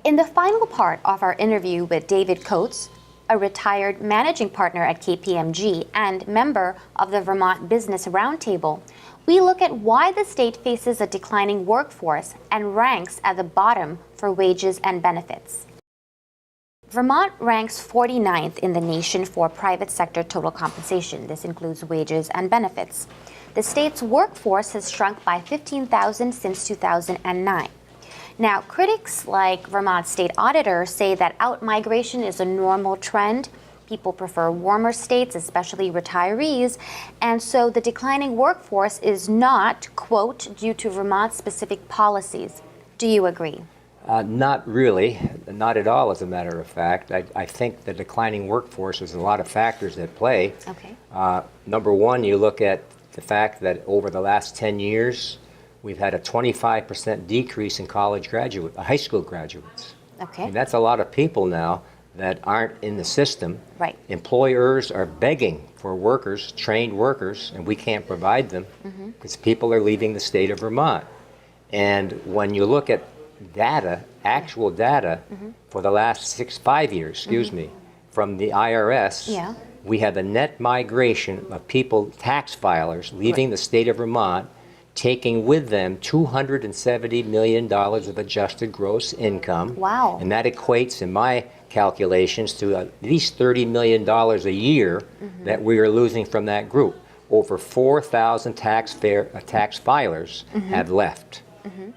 In the final part of our interview with David Coates, a retired managing partner at KPMG and member of the Vermont Business Roundtable, we look at why the state faces a declining workforce and ranks at the bottom for wages and benefits. Vermont ranks 49th in the nation for private sector total compensation. This includes wages and benefits. The state's workforce has shrunk by 15,000 since 2009. Now, critics like Vermont State Auditor say that outmigration is a normal trend. People prefer warmer states, especially retirees, and so the declining workforce is not, quote, due to Vermont-specific policies. Do you agree? Not really, not at all, as a matter of fact. I think the declining workforce, there's a lot of factors at play. Okay. Number one, you look at the fact that over the last 10 years, we've had a 25% decrease in high school graduates. Okay. I mean, that's a lot of people now that aren't in the system. Right. Employers are begging for workers, trained workers, and we can't provide them because people are leaving the state of Vermont. And when you look at data, actual data for the last 5 years, from the IRS, we have a net migration of people, tax filers, leaving the state of Vermont, taking with them $270 million of adjusted gross income. Wow. And that equates, in my calculations, to at least $30 million a year that we are losing from that group. Over 4,000 tax filers have left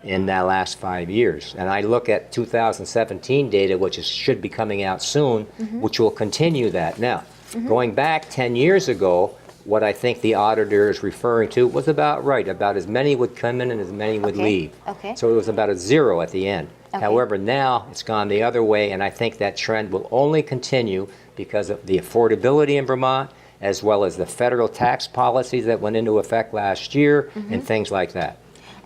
in that last 5 years. And I look at 2017 data, which should be coming out soon, which will continue that. Now, going back 10 years ago, what I think the auditor is referring to was about right. About as many would come in and as many would leave. Okay. So it was about a zero at the end. Okay. However, now it's gone the other way, and I think that trend will only continue because of the affordability in Vermont, as well as the federal tax policies that went into effect last year and things like that.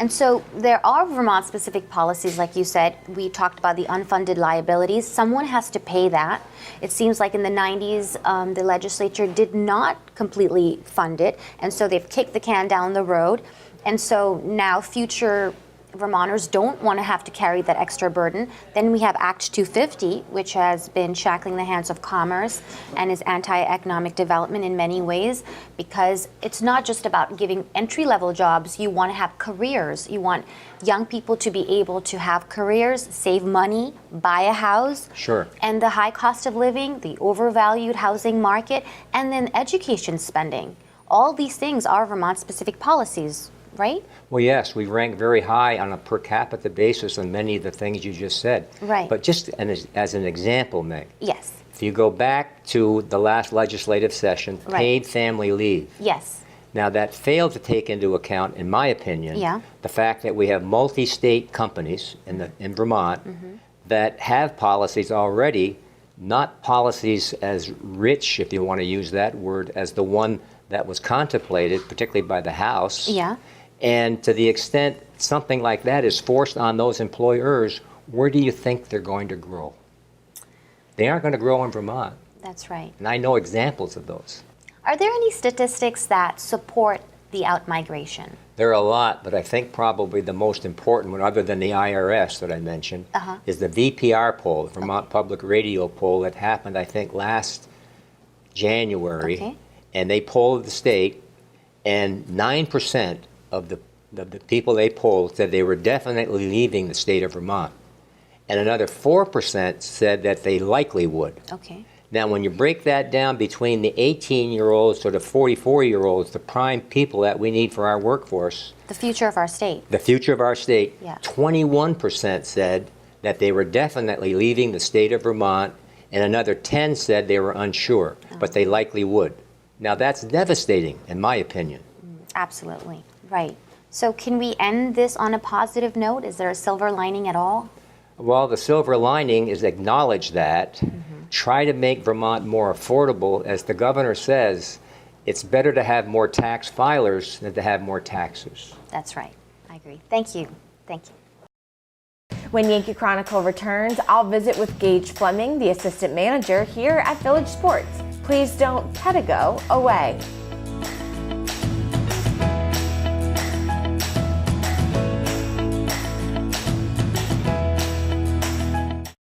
And so there are Vermont-specific policies, like you said. We talked about the unfunded liabilities. Someone has to pay that. It seems like in the 90s, the legislature did not completely fund it, and so they've kicked the can down the road. And so now future Vermonters don't want to have to carry that extra burden. Then we have Act 250, which has been shackling the hands of commerce and is anti-economic development in many ways, because it's not just about giving entry-level jobs. You want to have careers. You want young people to be able to have careers, save money, buy a house. Sure. And the high cost of living, the overvalued housing market, and then education spending. All these things are Vermont-specific policies, right? Well, yes, we rank very high on a per capita basis on many of the things you just said. Right. But just as an example, Meg. Yes. If you go back to the last legislative session, Right. paid family leave. Yes. Now, that failed to take into account, in my opinion, the fact that we have multi-state companies in Vermont that have policies already, not policies as rich, if you want to use that word, as the one that was contemplated, particularly by the House. Yeah. And to the extent something like that is forced on those employers, where do you think they're going to grow? They aren't going to grow in Vermont. That's right. And I know examples of those. Are there any statistics that support the outmigration? There are a lot, but I think probably the most important one, other than the IRS that I mentioned, is the VPR poll, the Vermont Public Radio poll that happened, I think, last January. Okay. And they polled the state, and 9% of the people they polled said they were definitely leaving the state of Vermont. And another 4% said that they likely would. Okay. Now, when you break that down between the 18-year-olds to the 44-year-olds, the prime people that we need for our workforce, The future of our state. the future of our state, Yeah. 21% said that they were definitely leaving the state of Vermont, and another 10 said they were unsure, but they likely would. Now, that's devastating, in my opinion. Absolutely. Right. So can we end this on a positive note? Is there a silver lining at all? Well, the silver lining is acknowledge that, try to make Vermont more affordable. As the governor says, it's better to have more tax filers than to have more taxes. That's right. I agree. Thank you. Thank you. When Yankee Chronicle returns, I'll visit with Gage Fleming, the assistant manager here at Village Sports. Please don't go away.